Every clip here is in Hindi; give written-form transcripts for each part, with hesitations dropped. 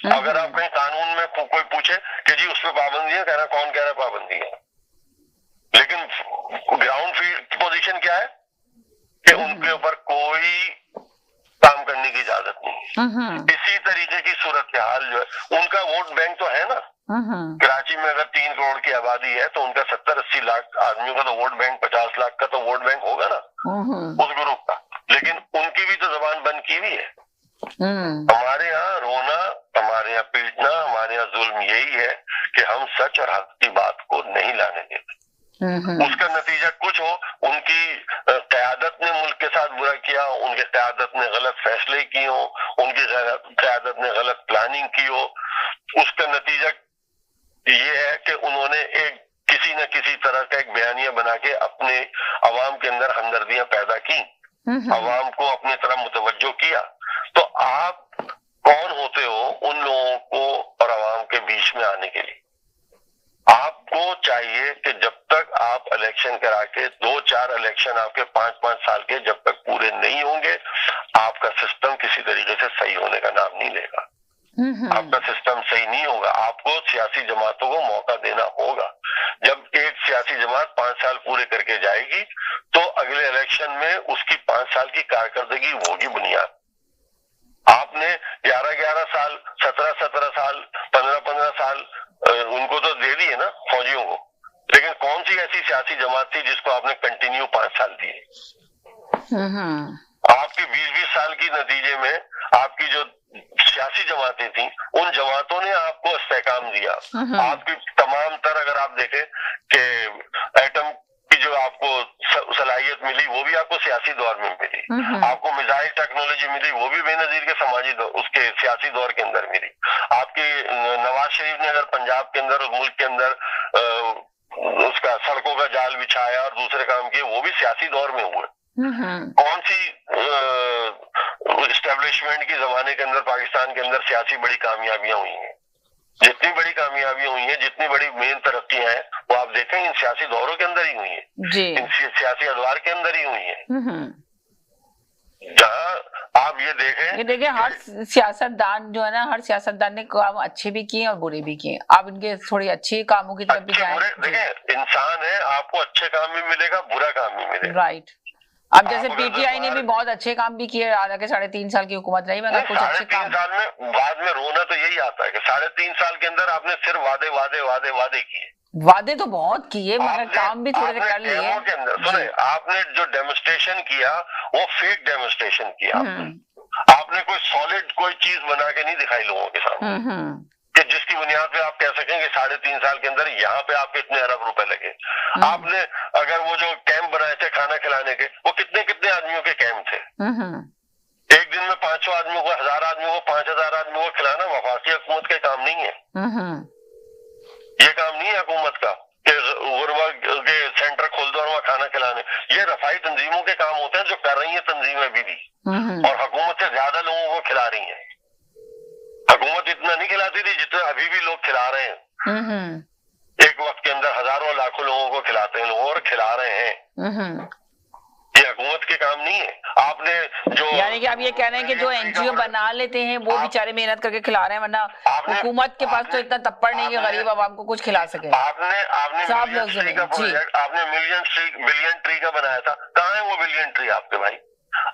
अगर आप कहीं कानून में कोई पूछे कि जी उस पर पाबंदी है, कहना कौन कह रहा है पाबंदी है, लेकिन ग्राउंड फील्ड पोजीशन क्या है कि उनके ऊपर कोई काम करने की इजाजत नहीं है। इसी तरीके की सूरत हाल जो है, उनका वोट बैंक तो है ना। कराची में अगर 3 करोड़ की आबादी है तो उनका 70-80 लाख आदमियों का तो वोट बैंक, 50 लाख का तो वोट बैंक होगा ना उस ग्रुप का। लेकिन उनकी भी तो जबान बंद की हुई है। हमारे यहाँ रोना, हमारे यहाँ पीटना, हमारे यहाँ जुल्म यही है कि हम सच और हक की बात को नहीं लाने देते। उसका नतीजा कुछ हो, उनकी क़यादत ने मुल्क के साथ बुरा किया, उनकी क़यादत ने गलत फैसले किए हो, उनकी क़यादत ने गलत प्लानिंग की हो, उसका नतीजा ये है कि उन्होंने एक किसी न किसी तरह का एक बयानिया बना के अपने अवाम के अंदर हमदर्दियां पैदा की, अवाम को अपनी तरफ मुतवज्जो किया। तो आप कौन होते हो उन लोगों को और अवाम के बीच में आने के लिए? आपको चाहिए कि जब तक आप इलेक्शन करा के 2-4 इलेक्शन आपके 5-5 साल के जब तक पूरे नहीं होंगे, आपका सिस्टम किसी तरीके से सही होने का नाम नहीं लेगा। आपका सिस्टम सही नहीं होगा। आपको सियासी जमातों को मौका देना होगा। जब एक सियासी जमात 5 साल पूरे करके जाएगी तो अगले इलेक्शन में उसकी 5 साल की कारकर्दगी होगी बुनियाद। आपने 11-11 साल, 17-17 साल, 15-15 साल उनको तो दे दिए ना फौजियों को, लेकिन कौन सी ऐसी सियासी जमात थी जिसको आपने कंटिन्यू 5 साल दिए? आपकी 20-20 साल की नतीजे में आपकी जो सियासी जमातें थी, उन जमातों ने आपको इस्तेहकाम दिया। आपकी तमाम तर अगर आप देखें कि एटम की जो आपको सलाहियत मिली वो भी आपको सियासी दौर में मिली, आपको मिसाइल टेक्नोलॉजी मिली वो भी बेनजीर के समाजी उसके सियासी दौर के अंदर मिली। आपकी नवाज शरीफ ने अगर पंजाब के अंदर और मुल्क के अंदर उसका सड़कों का जाल बिछाया और दूसरे काम किए, वो भी सियासी दौर में हुए। कौन सी इस्टेब्लिशमेंट की जमाने के अंदर पाकिस्तान के अंदर सियासी बड़ी कामयाबियां हुई हैं? जितनी बड़ी कामयाबियां हुई हैं, जितनी बड़ी मेन तरक्कियां हैं, वो आप देखें इन सियासी दौरों के अंदर ही हुई है, इन सियासी अदवार के अंदर ही हुई है। जहां आप ये देखें, हर सियासतदान जो है ना, हर सियासतदान ने काम अच्छे भी किए और बुरे भी किए। आप इनके थोड़ी अच्छे कामों की तरफ भी जाएं। देखें, इंसान है, आपको अच्छे काम भी मिलेगा, बुरा काम भी मिलेगा। राइट। अब जैसे पीटीआई ने भी बहुत अच्छे काम भी किए, हालांकि 3.5 साल की हुकूमत रही, मगर कुछ अच्छे काम। 3.5 साल में बाद में रोना तो यही आता है कि 3.5 साल के अंदर आपने सिर्फ वादे वादे वादे वादे किए। वादे तो बहुत किए, मगर काम भी थोड़े से कर लिए। के अंदर सुने, आपने जो डेमोन्स्ट्रेशन किया वो फेक डेमोन्स्ट्रेशन किया। आपने कोई सॉलिड कोई चीज बना के नहीं दिखाई लोगों के सामने कि जिसकी बुनियाद पे आप कह सकें कि 3.5 साल के अंदर यहाँ पे आपके इतने अरब रुपए लगे। आपने अगर वो जो कैंप बनाए थे खाना खिलाने के, वो कितने कितने आदमियों के कैंप थे? एक दिन में 500 आदमियों को, 1000 आदमियों को, 5000 आदमियों को खिलाना वफाकी हुकूमत के काम नहीं है। ये काम नहीं है हुकूमत का कि गुरबा के सेंटर खोल दो और वहाँ खाना खिलाने। ये रफाई तंजीमों के काम होते हैं जो कर रही है तंजीमें अभी भी, और हुकूमत से ज्यादा लोगों को खिला रही है। हुकूमत इतना नहीं खिलाती थी जितना अभी भी लोग खिला रहे हैं। एक वक्त के अंदर हजारों लाखों लोगों को खिलाते हैं लोग और खिला रहे हैं। ये हुकूमत के काम नहीं है। आपने जो, यानी कि आप ये कह रहे हैं कि जो एनजीओ बना लेते हैं वो बेचारे मेहनत करके खिला रहे हैं, वरना हुकूमत के पास तो इतना तप्पड़ नहीं है गरीब आवाम को कुछ खिला सके। आपने बिलियन ट्री का बनाया था, कहाँ है वो बिलियन ट्री आपके भाई?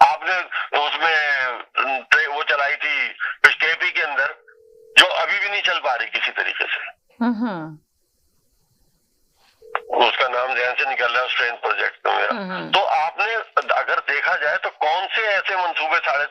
आपने उसमें वो चलाई थी केपी के अंदर, जो अभी भी नहीं चल पा रही किसी तरीके से। उसका नाम ध्यान से निकल रहा है, स्ट्रेन प्रोजेक्ट का मेरा। तो आपने अगर देखा जाए तो कौन से ऐसे मंसूबे 3.5